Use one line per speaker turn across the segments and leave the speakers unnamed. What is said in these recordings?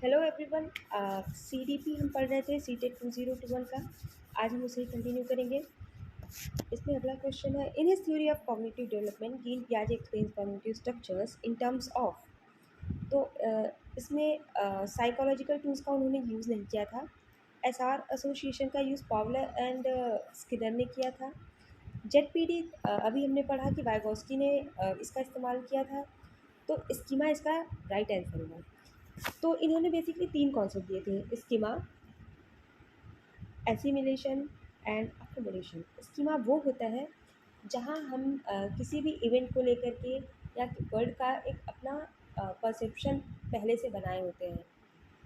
Hello everyone. CDP हम पढ़ रहे थे सीटेट 2021 का। आज हम उसे ही कंटिन्यू करेंगे। इसमें अगला क्वेश्चन है, in his theory of cognitive development Jean पियाजे explains cognitive structures in terms of. तो इसमें साइकोलॉजिकल टूल्स का उन्होंने यूज़ नहीं किया था। एसआर एसोसिएशन का यूज़ पावलर एंड स्किनर ने किया था। जेडपीडी अभी हमने पढ़ा कि वाइगोस्की ने इसका इस्तेमाल किया था। तो स्कीमा इसका राइट आंसर होगा। तो इन्होंने बेसिकली तीन कॉन्सेप्ट दिए थे, schema, assimilation and accommodation. Schema वो होता है जहाँ हम किसी भी इवेंट को लेकर के या वर्ड का एक अपना परसेप्शन पहले से बनाए होते हैं।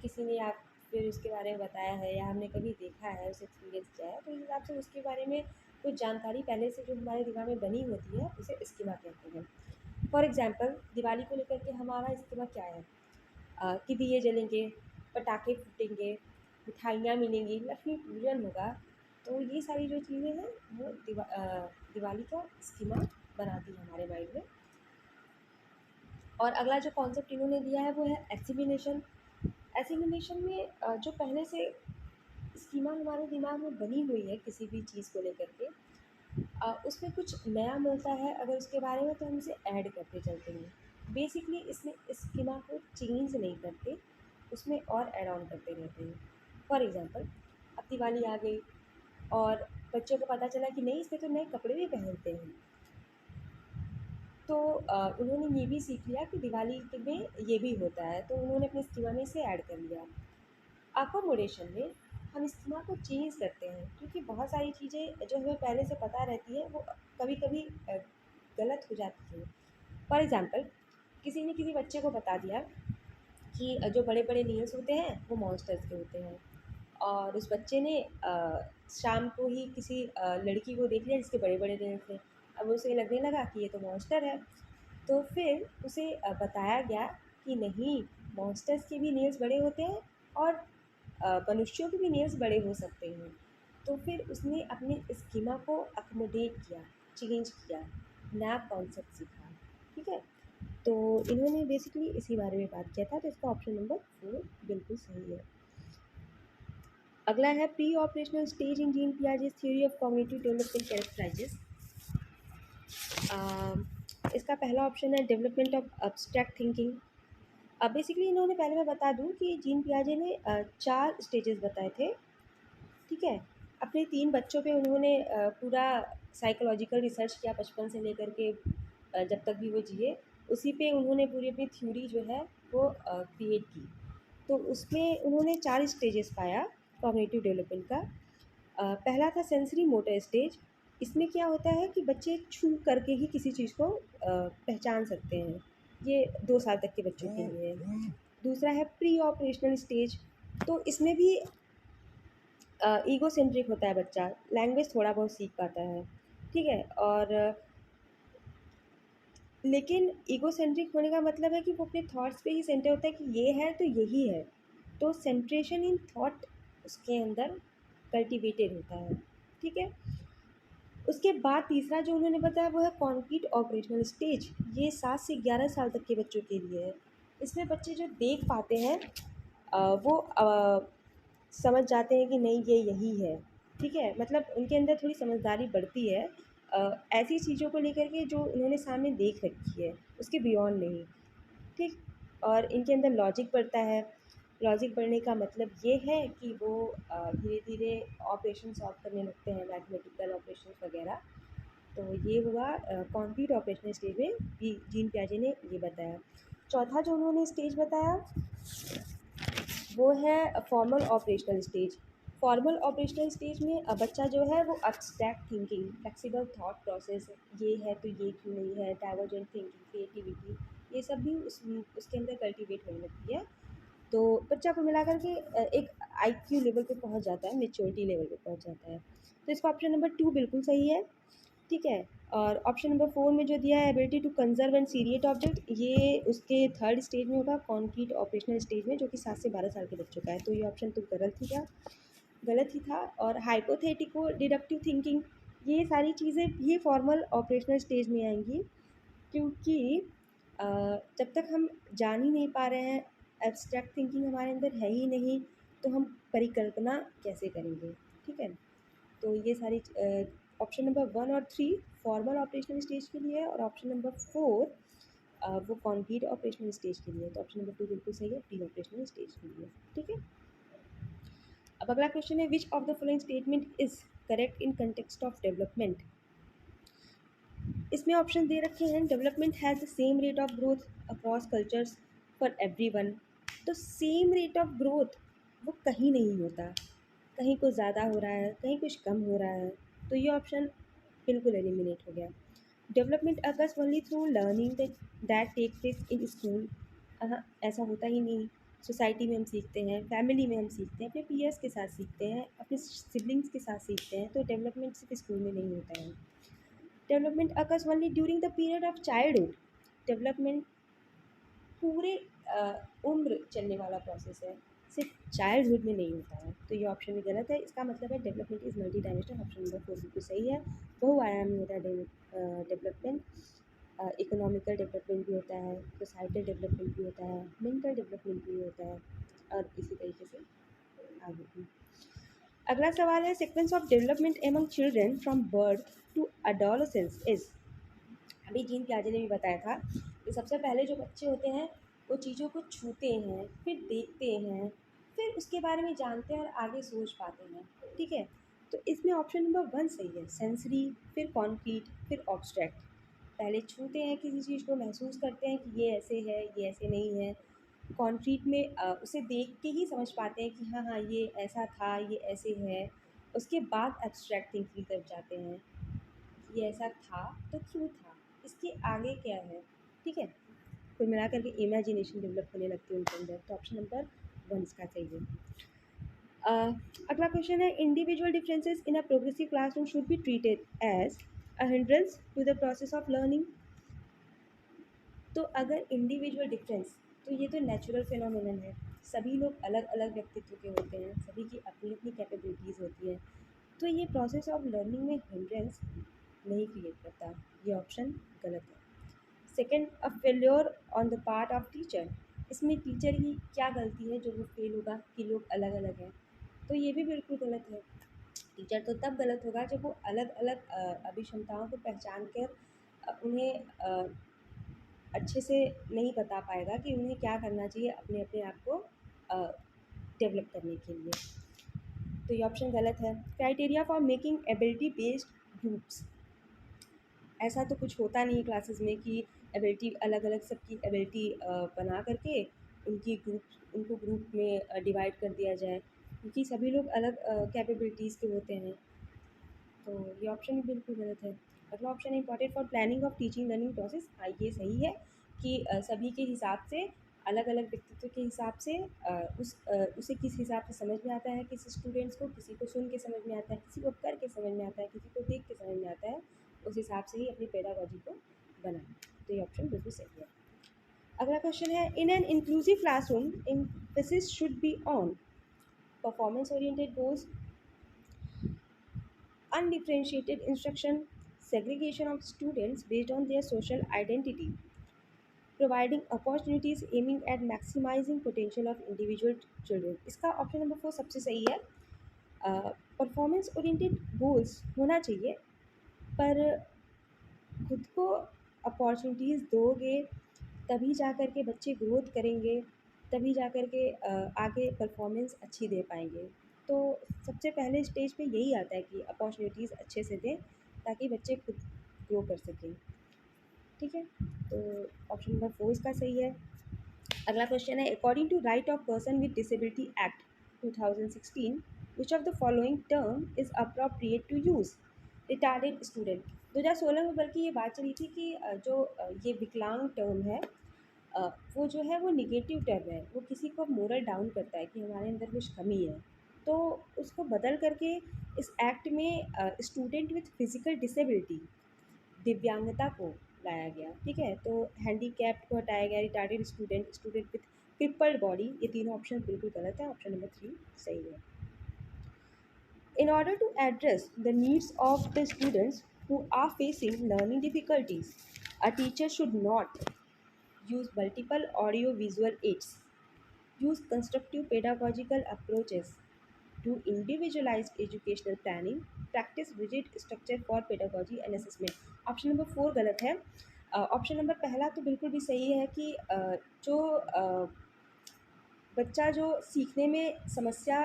किसी ने या फिर उसके बारे में बताया है या हमने कभी देखा है, उसे एक्सपीरियंस किया है, तो इस हिसाब से उसके बारे में कुछ जानकारी पहले से जो हमारे दिमाग में बनी होती है उसे स्कीमा कहते हैं। फॉर एग्जाम्पल, दिवाली को लेकर के हमारा स्कीमा क्या है कि दिए जलेंगे, पटाखे फूटेंगे, मिठाइयाँ मिलेंगी, लक्ष्मी पूजन होगा। तो ये सारी जो चीज़ें हैं वो दिवाली का स्कीमा बनाती है हमारे माइंड में। और अगला जो कॉन्सेप्ट इन्होंने दिया है वो है एसिमिलेशन। एसिमिलेशन में जो पहले से स्कीमा हमारे दिमाग में बनी हुई है किसी भी चीज़ को लेकर के, उसमें कुछ नया मिलता है अगर उसके बारे में, तो हम उसे ऐड करते चलते हैं। बेसिकली इसमें स्कीमा को चेंज नहीं करते, उसमें और ऐड ऑन करते रहते हैं। फॉर एग्ज़ाम्पल, अब दिवाली आ गई और बच्चों को पता चला कि नहीं, इसमें तो नए कपड़े भी पहनते हैं। तो उन्होंने ये भी सीख लिया कि दिवाली के में ये भी होता है, तो उन्होंने अपने स्कीमा में इसे ऐड कर लिया। अकोमोडेशन में हम स्कीमा को चेंज करते हैं, क्योंकि बहुत सारी चीज़ें जो हमें पहले से पता रहती है वो कभी कभी गलत हो जाती हैं। फॉर एग्ज़ाम्पल, किसी ने किसी बच्चे को बता दिया कि जो बड़े बड़े नेल्स होते हैं वो मॉन्स्टर्स के होते हैं, और उस बच्चे ने शाम को ही किसी लड़की को देख लिया जिसके बड़े बड़े नेल्स थे। अब उसे लगने लगा कि ये तो मॉन्स्टर है। तो फिर उसे बताया गया कि नहीं, मॉन्स्टर्स के भी नेल्स बड़े होते हैं और मनुष्यों के भी नेल्स बड़े हो सकते हैं। तो फिर उसने अपने स्कीमा को अकोमोडेट किया, चेंज किया, नया कॉन्सेप्ट सीखा। ठीक है, तो इन्होंने बेसिकली इसी बारे में बात किया था, तो इसका ऑप्शन नंबर 4 बिल्कुल सही है। अगला है, pre operational stage in gene Piaget's theory of cognitive development कैरेक्टराइजेस। इसका पहला ऑप्शन है डेवलपमेंट ऑफ एब्स्ट्रैक्ट थिंकिंग। अब बेसिकली इन्होंने, पहले मैं बता दूं कि जीन पियाजे ने 4 स्टेजेस बताए थे। ठीक है, अपने 3 बच्चों पे उन्होंने पूरा साइकोलॉजिकल रिसर्च किया, बचपन से लेकर के जब तक भी वो जिए, उसी पे उन्होंने पूरी अपनी थ्योरी जो है वो क्रिएट की। तो उसमें उन्होंने 4 स्टेजेस पाया कॉग्निटिव डेवलपमेंट का। पहला था सेंसरी मोटर स्टेज। इसमें क्या होता है कि बच्चे छू करके ही किसी चीज़ को पहचान सकते हैं। ये 2 साल तक के बच्चों के लिए है। दूसरा है प्री ऑपरेशनल स्टेज। तो इसमें भी ईगो सेंट्रिक होता है बच्चा, लैंग्वेज थोड़ा बहुत सीख पाता है। ठीक है, और लेकिन ईगो सेंट्रिक होने का मतलब है कि वो अपने थॉट्स पे ही सेंटर होता है कि ये है तो यही है। तो सेंट्रेशन इन थॉट उसके अंदर कल्टिवेटेड होता है। ठीक है, उसके बाद तीसरा जो उन्होंने बताया वो है कॉन्क्रीट ऑपरेशनल स्टेज। ये 7 से 11 साल तक के बच्चों के लिए है। इसमें बच्चे जो देख पाते हैं वो समझ जाते हैं कि नहीं, ये यही है। ठीक है, मतलब उनके अंदर थोड़ी समझदारी बढ़ती है ऐसी चीज़ों को लेकर के जो उन्होंने सामने देख रखी है, उसके बियॉन्ड नहीं। ठीक, और इनके अंदर लॉजिक बढ़ता है। लॉजिक बढ़ने का मतलब ये है कि वो धीरे धीरे ऑपरेशन सॉल्व करने लगते हैं, मैथमेटिकल ऑपरेशन वगैरह। तो ये हुआ कॉन्क्रीट ऑपरेशनल स्टेज में भी जीन पियाजे ने ये बताया। चौथा जो उन्होंने स्टेज बताया वो है formal operational stage. Formal operational stage में बच्चा जो है वो abstract thinking, flexible thought process, ये है तो ये क्यों नहीं है, डाइवर्जेंट थिंकिंग, क्रिएटिविटी, ये सब भी उसके अंदर कल्टीवेट होने लगती है। तो बच्चा को मिला कर के एक आईक्यू लेवल पे पहुंच जाता है, मेच्योरिटी लेवल पे पहुंच जाता है। तो इसका ऑप्शन नंबर 2 बिल्कुल सही है। ठीक है, और ऑप्शन नंबर 4 में जो दिया है ability to conserve and seriate object, ये उसके थर्ड स्टेज में होगा, कॉन्क्रीट ऑपरेशनल स्टेज में, जो कि 7 से 12 साल के बच्चों का है। तो ये ऑप्शन तो गलत ही था। और हाइपोथेटिको डिडक्टिव थिंकिंग, ये सारी चीज़ें भी फॉर्मल ऑपरेशनल स्टेज में आएंगी, क्योंकि जब तक हम जान ही नहीं पा रहे हैं एब्स्ट्रैक्ट थिंकिंग हमारे अंदर है ही नहीं, तो हम परिकल्पना कैसे करेंगे? ठीक है, तो ये सारी ऑप्शन नंबर 1 और 3 फॉर्मल ऑपरेशनल स्टेज के लिए है, और ऑप्शन नंबर 4 वो कॉन्क्रीट ऑपरेशनल स्टेज के लिए है। तो ऑप्शन नंबर 2 बिल्कुल सही है, प्री ऑपरेशनल स्टेज के लिए। ठीक है, अब अगला क्वेश्चन है, विच of the following statement is correct in context of development? इसमें ऑप्शन दे रखे हैं, development has the same rate of growth across cultures for everyone. तो सेम रेट ऑफ ग्रोथ वो कहीं नहीं होता, कहीं कुछ ज़्यादा हो रहा है, कहीं कुछ कम हो रहा है, तो ये ऑप्शन बिल्कुल एलिमिनेट हो गया। Development occurs only through learning that take place in school. ऐसा होता ही नहीं, सोसाइटी में हम सीखते हैं, फैमिली में हम सीखते हैं, अपने पीयर्स के साथ सीखते हैं, अपने सिबलिंग्स के साथ सीखते हैं, तो डेवलपमेंट सिर्फ स्कूल में नहीं होता है। Development occurs only during the period of childhood. Development पूरे उम्र चलने वाला प्रोसेस है, सिर्फ चाइल्डहुड में नहीं होता है, तो ये ऑप्शन भी गलत है। इसका मतलब है development is multi dimensional. Option number 4 बिल्कुल सही है, बहुआयामी होता है डेवलपमेंट। इकोनॉमिकल डेवलपमेंट भी होता है, सोसाइटल डेवलपमेंट भी होता है, मेंटल डेवलपमेंट भी होता है, और इसी तरीके से आगे भी। अगला सवाल है, sequence of development among children from birth to adolescence is. अभी जीन प्याजे ने भी बताया था कि सबसे पहले जो बच्चे होते हैं वो चीज़ों को छूते हैं, फिर देखते हैं, फिर उसके बारे में जानते हैं और आगे सोच पाते हैं। ठीक है, तो इसमें ऑप्शन नंबर 1 सही है, सेंसरी, फिर कॉन्क्रीट, फिर ऑब्स्ट्रैक्ट। पहले छूते हैं किसी चीज़ को, महसूस करते हैं कि ये ऐसे है, ये ऐसे नहीं है। कॉन्क्रीट में उसे देख के ही समझ पाते हैं कि हाँ हाँ ये ऐसा था, ये ऐसे है। उसके बाद एब्स्ट्रैक्ट थिंकिंग की तरफ जाते हैं, ये ऐसा था तो क्यों था, इसके आगे क्या है। ठीक है, कुल मिलाकर के इमेजिनेशन डेवलप होने लगती है उनके अंदर, तो ऑप्शन नंबर 1 इसका सही है। अगला क्वेश्चन है, individual differences in a progressive classroom should be treated as a hindrance to the process of learning. तो अगर इंडिविजुअल डिफरेंस, तो ये तो नेचुरल फिनोमिनन है, सभी लोग अलग अलग व्यक्तित्व के होते हैं, सभी की अपनी अपनी कैपेबिलिटीज़ होती हैं, तो ये प्रोसेस ऑफ लर्निंग में हिंड्रेंस नहीं क्रिएट करता, ये ऑप्शन गलत है। Second, a failure on the part of teacher. इसमें टीचर की क्या गलती है जो वो फेल होगा कि लोग अलग अलग हैं, तो ये भी बिल्कुल गलत है। टीचर तो तब गलत होगा जब वो अलग अलग अभिक्षमताओं को पहचान कर उन्हें अच्छे से नहीं बता पाएगा कि उन्हें क्या करना चाहिए अपने अपने आप को डेवलप करने के लिए, तो ये ऑप्शन गलत है। Criteria for making ability based groups, ऐसा तो कुछ होता नहीं क्लासेस में कि एबिलिटी अलग अलग सबकी एबिलिटी बना करके उनको ग्रुप में डिवाइड कर दिया जाए, क्योंकि सभी लोग अलग कैपेबिलिटीज़ के होते हैं, तो ये ऑप्शन भी बिल्कुल गलत है। अगला ऑप्शन है, important for planning of teaching learning process. हाँ, ये सही है कि सभी के हिसाब से, अलग अलग व्यक्तित्व के हिसाब से उसे किस हिसाब से समझ में आता है, किसी स्टूडेंट्स को, किसी को सुन के समझ में आता है, किसी को करके समझ में आता है, किसी को देख के समझ में आता है, उस हिसाब से ही अपनी पेडागॉजी को बनाएं, तो ये ऑप्शन बिल्कुल सही है। अगला क्वेश्चन है, in an inclusive classroom emphasis should be on performance oriented goals, undifferentiated instruction, segregation of students based on their social identity, providing opportunities aiming at maximizing potential of individual children। इसका option number 4 सबसे सही है। Performance oriented goals होना चाहिए, पर खुद को opportunities दोगे तभी जा कर के बच्चे ग्रोथ करेंगे, तभी जा कर के आगे परफॉर्मेंस अच्छी दे पाएंगे। तो सबसे पहले स्टेज पे यही आता है कि अपॉर्चुनिटीज़ अच्छे से दें ताकि बच्चे खुद ग्रो कर सकें। ठीक है, तो ऑप्शन नंबर 4 इसका सही है। अगला क्वेश्चन है, according to right of person with disability act 2016 which of the following term is appropriate to use? Retarded student. 2016 में बल्कि ये बात चली थी कि ये विकलांग टर्म है, वो जो है वो निगेटिव टर्म है, वो किसी को मोरल डाउन करता है कि हमारे अंदर कुछ कमी है, तो उसको बदल करके इस एक्ट में स्टूडेंट विथ फिजिकल डिसेबिलिटी, दिव्यांगता को लाया गया। ठीक है, तो हैंडीकैप्ड को हटाया गया, retarded student, student with crippled body, ये तीनों ऑप्शन बिल्कुल गलत है, ऑप्शन नंबर 3 सही है। In order to address the needs of the students who are facing learning difficulties, a teacher should not use multiple audio visual aids. use constructive pedagogical approaches to individualized educational planning, practice rigid structure for pedagogy and assessment। Option number 4 गलत है। Option number पहला तो बिल्कुल भी सही है कि जो बच्चा जो सीखने में समस्या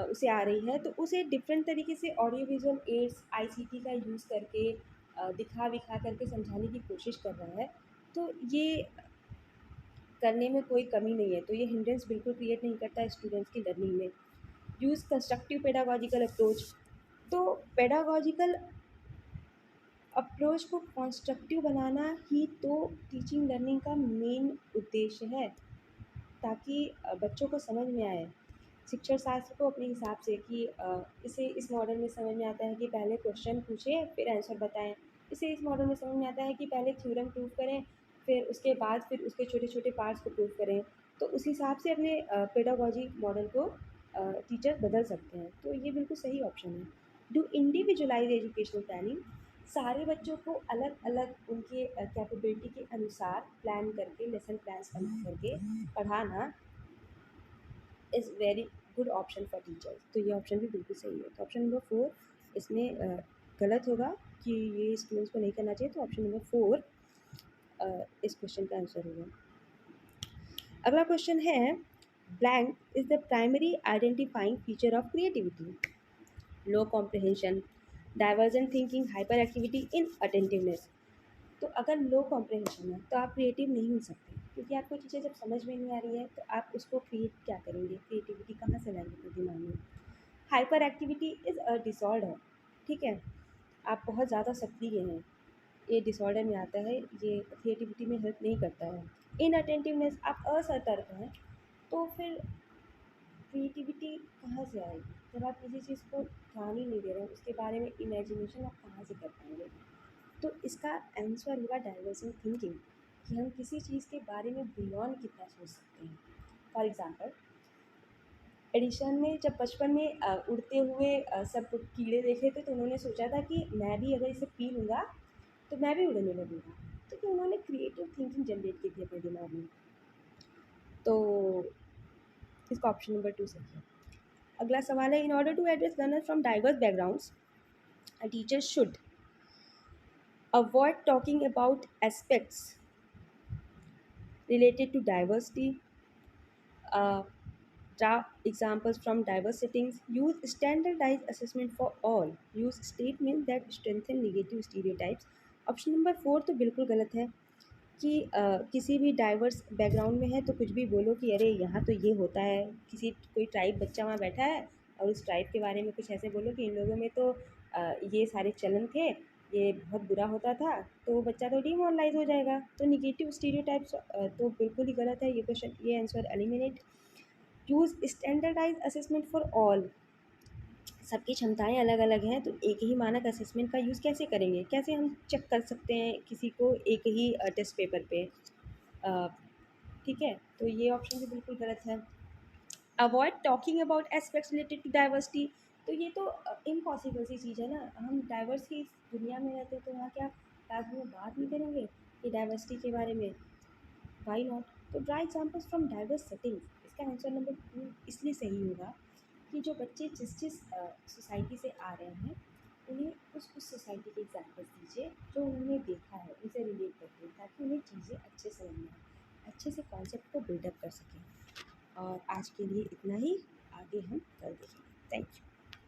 उसे आ रही है तो उसे डिफरेंट तरीके से ऑडियो विजुअल एड्स आईसीटी का यूज़ करके दिखा विखा करके समझाने की कोशिश कर रहा है, तो ये करने में कोई कमी नहीं है, तो ये हिंड्रेंस बिल्कुल क्रिएट नहीं करता है स्टूडेंट्स की लर्निंग में। यूज़ कंस्ट्रक्टिव पेडागॉजिकल अप्रोच, तो पेडागॉजिकल अप्रोच को कंस्ट्रक्टिव बनाना ही तो टीचिंग लर्निंग का मेन उद्देश्य है, ताकि बच्चों को समझ में आए शिक्षण शास्त्र को अपने हिसाब से कि इसे इस मॉडल में समझ में आता है कि पहले क्वेश्चन पूछें फिर आंसर बताएं, इसे इस मॉडल में समझ में आता है कि पहले थ्योरम प्रूव करें फिर उसके बाद फिर उसके छोटे छोटे पार्ट्स को प्रूव करें, तो उस हिसाब से अपने पेडागॉजी मॉडल को टीचर बदल सकते हैं, तो ये बिल्कुल सही ऑप्शन है। डू इंडिविजुअलाइज एजुकेशनल प्लानिंग, सारे बच्चों को अलग अलग उनके कैपेबिलिटी के अनुसार प्लान करके लेसन प्लान्स बना करके पढ़ाना is very good option for teachers, तो ये ऑप्शन भी बिल्कुल सही है। तो ऑप्शन नंबर 4 इसमें गलत होगा कि ये स्टूडेंट्स को नहीं करना चाहिए, तो ऑप्शन नंबर 4 इस क्वेश्चन का आंसर होगा। अगला क्वेश्चन है, blank is the primary identifying feature of creativity, low comprehension, divergent thinking, hyper activity, in attentiveness. तो अगर लो कॉम्प्रिहेंशन है तो आप क्रिएटिव नहीं हो सकते, क्योंकि आपको चीज़ें जब समझ में नहीं आ रही है तो आप उसको क्रिएट क्या करेंगे, क्रिएटिविटी कहाँ से लाएंगे अपने दिमाग में। Hyper activity is a disorder, ठीक है, आप बहुत ज़्यादा सक्रिय हैं, ये डिसऑर्डर में आता है, ये क्रिएटिविटी में हेल्प नहीं करता है। इनअटेंटिवनेस, आप असतर्क हैं, तो फिर क्रिएटिविटी कहाँ से आएगी जब आप किसी चीज़ को ध्यान ही नहीं दे रहे हैं, उसके बारे में इमेजिनेशन आप कहाँ से कर पाएंगे। तो इसका आंसर होगा डाइवर्जेंट थिंकिंग, कि हम किसी चीज़ के बारे में बियॉन्ड कितना सोच सकते हैं। फॉर एग्ज़ाम्पल, एडिशन में जब बचपन में उड़ते हुए सब कीड़े देखे थे तो उन्होंने सोचा था कि मैं भी अगर इसे पी लूँगा तो मैं भी उड़ने लगूँगा, तो कि उन्होंने क्रिएटिव थिंकिंग जनरेट की थी अपने दिमाग में। तो इसका ऑप्शन नंबर 2 सही है। अगला सवाल है, in order to address learners from diverse backgrounds a teacher should avoid talking about aspects related to diversity, draw examples from diverse settings, use standardized assessment for all, use statements that strengthen negative stereotypes। Option number 4 तो बिल्कुल गलत है कि किसी भी diverse background में है तो कुछ भी बोलो कि अरे यहाँ तो ये होता है, किसी कोई ट्राइब बच्चा वहाँ बैठा है और उस ट्राइब के बारे में कुछ ऐसे बोलो कि इन लोगों में तो ये सारे चलन थे, ये बहुत बुरा होता था, तो बच्चा तो डिमोरलाइज हो जाएगा, तो निगेटिव स्टीरियोटाइप्स तो बिल्कुल ही गलत है, ये क्वेश्चन ये answer eliminate. Use standardize assessment for all, सबकी क्षमताएं अलग अलग हैं तो एक ही मानक असेसमेंट का यूज़ कैसे करेंगे, कैसे हम चेक कर सकते हैं किसी को एक ही टेस्ट पेपर पे, अ, ठीक है, तो ये ऑप्शन भी बिल्कुल गलत है। Avoid talking about aspects related to diversity, तो ये तो इम्पॉसिबल सी चीज़ है ना, हम डाइवर्स की इस दुनिया में रहते हैं तो वहाँ क्या क्लास में बात नहीं करेंगे कि डाइवर्सिटी के बारे में, वाई नॉट। तो draw examples from diverse settings, इसका आंसर नंबर 2 इसलिए सही होगा कि जो बच्चे जिस जिस सोसाइटी से आ रहे हैं उन्हें उस सोसाइटी के एग्जाम्पल्स दीजिए जो उन्होंने देखा है, उनसे रिलेट करके, ताकि उन्हें चीज़ें अच्छे समझ में आए, अच्छे से कॉन्सेप्ट को बिल्डअप कर सकें। और आज के लिए इतना ही, आगे हम कल देखेंगे। Thank you.